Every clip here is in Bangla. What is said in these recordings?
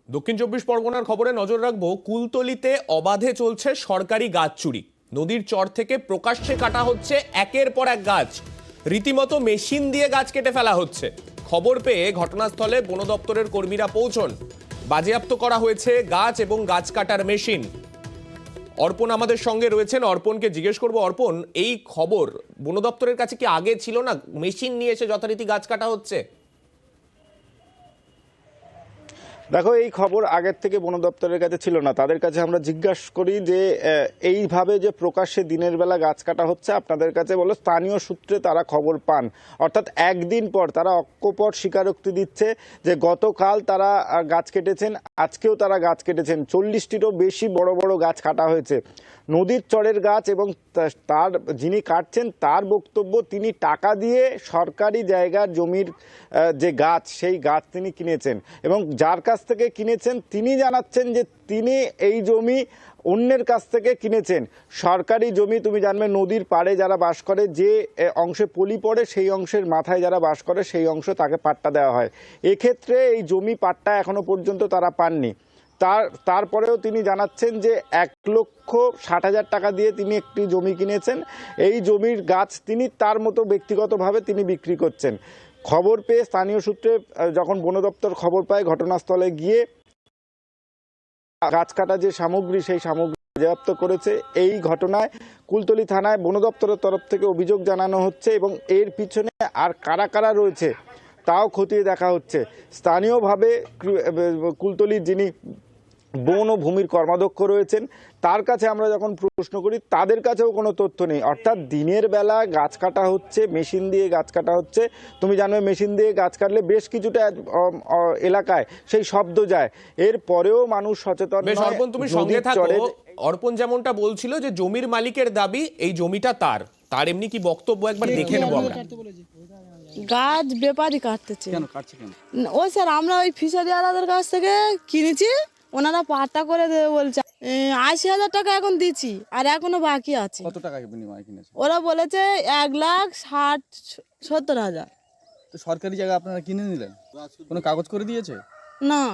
দক্ষিণ চব্বিশ পরগনার খবরে নজর রাখবো। কুলতলিতে অবাধে চলছে সরকারি গাছ চুরি। নদীর চর থেকে প্রকাশ্যে কাটা হচ্ছে একের পর এক গাছ। রীতিমতো মেশিন দিয়ে গাছ কেটে ফেলা হচ্ছে। খবর পেয়ে ঘটনাস্থলে বন দপ্তরের কর্মীরা পৌঁছন। বাজেয়াপ্ত করা হয়েছে গাছ এবং গাছ কাটার মেশিন। অর্পণ আমাদের সঙ্গে রয়েছেন, অর্পণকে জিজ্ঞেস করবো। অর্পণ, এই খবর বন দপ্তরের কাছে কি আগে ছিল না? মেশিন নিয়ে এসে যথারীতি গাছ কাটা হচ্ছে। দেখো, এই খবর আগের থেকে বন দপ্তরের কাছে ছিল না। তাদের কাছে আমরা জিজ্ঞাসা করি যে এইভাবে যে প্রকাশ্যে দিনের বেলা গাছ কাটা হচ্ছে আপনাদের কাছে বলো। স্থানীয় সূত্রে তারা খবর পান, অর্থাৎ একদিন পর তারা অকপট স্বীকারোক্তি দিচ্ছে যে গতকাল তারা গাছ কেটেছেন, আজকেও তারা গাছ কেটেছেন। 40টিরও বেশি বড় বড় গাছ কাটা হয়েছে, নদীর চরের গাছ। এবং তার যিনি কাটছেন তার বক্তব্য, তিনি টাকা দিয়ে সরকারি জায়গার জমির যে গাছ, সেই গাছ তিনি কিনেছেন। এবং যার কাছ থেকে কিনেছেন তিনি জানাচ্ছেন যে তিনি এই জমি অন্যের কাছ থেকে কিনেছেন। সরকারি জমি, তুমি জানবে নদীর পাড়ে যারা বাস করে, যে অংশে পলি পড়ে সেই অংশের মাথায় যারা বাস করে সেই অংশ তাকে পাট্টা দেওয়া হয়। এক্ষেত্রে এই জমি পাট্টা এখনো পর্যন্ত তারা পাননি। তারপরেও তিনি জানাচ্ছেন যে 1,60,000 টাকা দিয়ে তিনি একটি জমি কিনেছেন। এই জমির গাছ তিনি তার মতো ব্যক্তিগতভাবে তিনি বিক্রি করছেন। খবর পেয়ে স্থানীয় সূত্রে যখন বন দপ্তর খবর পায়, ঘটনাস্থলে গিয়ে গাছ কাটা যে সামগ্রী, সেই সামগ্রী বাজেয়াপ্ত করেছে। এই ঘটনায় কুলতলি থানায় বন দপ্তরের তরফ থেকে অভিযোগ জানানো হচ্ছে এবং এর পিছনে আর কারা কারা রয়েছে তাও খতিয়ে দেখা হচ্ছে। স্থানীয়ভাবে কুলতলির যিনি বন ও ভূমির কর্মাধ্যক্ষ রয়েছেন, তার কাছে আমরা যখন প্রশ্ন করি তাদের কাছেও কোনো তথ্য নেই। অর্থাৎ দিনের বেলা গাছ কাটা হচ্ছে, মেশিন দিয়ে গাছ কাটা হচ্ছে। তুমি জানো, মেশিন দিয়ে গাছ কাটলে বেশ কিছুটা এলাকায় সেই শব্দ যায়। এর পরেও মানুষ সচেতন নয়। অর্পণ, তুমি সঙ্গে থাকো। অর্পণ যেমনটা বলছিল যে জমির মালিকের দাবি এই জমিটা তার এমনি কি বক্তব্য একবার দেখে নেবো আমরা। গাছ ব্যাপারই কাটতেছে। কেন কাটছে? কেন? ওই স্যার, আমরা ওই ফিশারি আলাদের কাছ থেকে কিনেছি, ওনারা পাট্টা করে দেবে বলছে। 80,000 টাকা এখন দিচ্ছি, আর এখনো বাকি আছে। কত টাকা বিনিময়ে কিনেছে? ওরা বলেছে 1,60,70,000। তো সরকারি জায়গা আপনারা কিনে নিলেন, কোনো কাগজ করে দিয়েছে? না।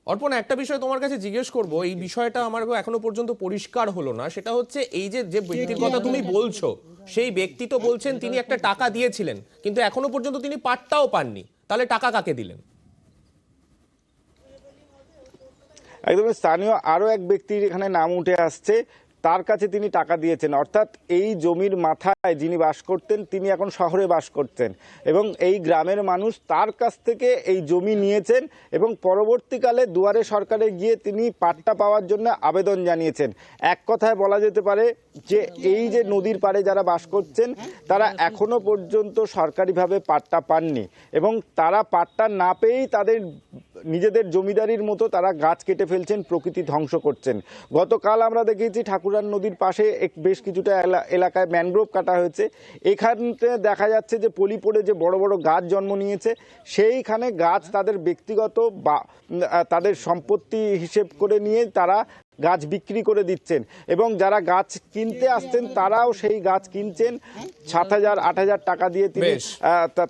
অর্পণ, একটা বিষয় তোমার কাছে জিজ্ঞেস করব। এই বিষয়টা আমার এখনো পর্যন্ত পরিষ্কার হলো না। সেটা হচ্ছে এই যে ব্যক্তির কথা তুমি বলছো, সেই ব্যক্তি তো বলছেন তিনি একটা টাকা দিয়েছিলেন, কিন্তু এখনো পর্যন্ত তিনি পাট্টাও পাননি। তাহলে টাকা কাকে দিলেন? একদম স্থানীয় আরও এক ব্যক্তির এখানে নাম উঠে আসছে, তার কাছে তিনি টাকা দিয়েছেন। অর্থাৎ এই জমির মাথায় যিনি বাস করতেন তিনি এখন শহরে বাস করতেন এবং এই গ্রামের মানুষ তার কাছ থেকে এই জমি নিয়েছেন এবং পরবর্তীকালে দুয়ারে সরকারে গিয়ে তিনি পাট্টা পাওয়ার জন্য আবেদন জানিয়েছেন। এক কথায় বলা যেতে পারে যে এই যে নদীর পাড়ে যারা বাস করছেন তারা এখনো পর্যন্ত সরকারিভাবে পাট্টা পাননি এবং তারা পাট্টা না পেয়েই তাদের নিজেদের জমিদারির মতো তারা গাছ কেটে ফেলছেন, প্রকৃতি ধ্বংস করছেন। গতকাল আমরা দেখেছি ঠাকুরান নদীর পাশে বেশ কিছুটা এলাকায় ম্যানগ্রোভ কাটা হয়েছে। এখানে দেখা যাচ্ছে যে পলি পড়ে যে বড় বড় গাছ জন্ম নিয়েছে, সেইখানে গাছ তাদের ব্যক্তিগত বা তাদের সম্পত্তি হিসেব করে নিয়ে তারা গাছ বিক্রি করে দিচ্ছেন এবং যারা গাছ কিনতে আসছেন তারাও সেই গাছ কিনছেন 7,000 8,000 টাকা দিয়ে।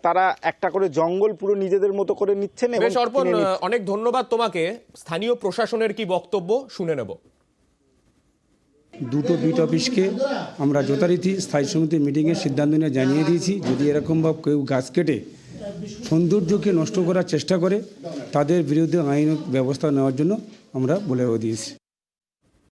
তারা একটা করে জঙ্গল পুরো নিজেদের মতো করে নিচ্ছেন। অর্পণ, অনেক ধন্যবাদ তোমাকে। স্থানীয় প্রশাসনের কি বক্তব্য শুনে নেব। দুটো বিট অফিসকে আমরা যথারীতি স্থায়ী সমিতির মিটিংয়ে সিদ্ধান্ত নিয়ে জানিয়ে দিয়েছি, যদি এরকমভাবে কেউ গাছ কেটে সৌন্দর্যকে নষ্ট করার চেষ্টা করে তাদের বিরুদ্ধে আইন ব্যবস্থা নেওয়ার জন্য আমরা বলেও দিয়েছি।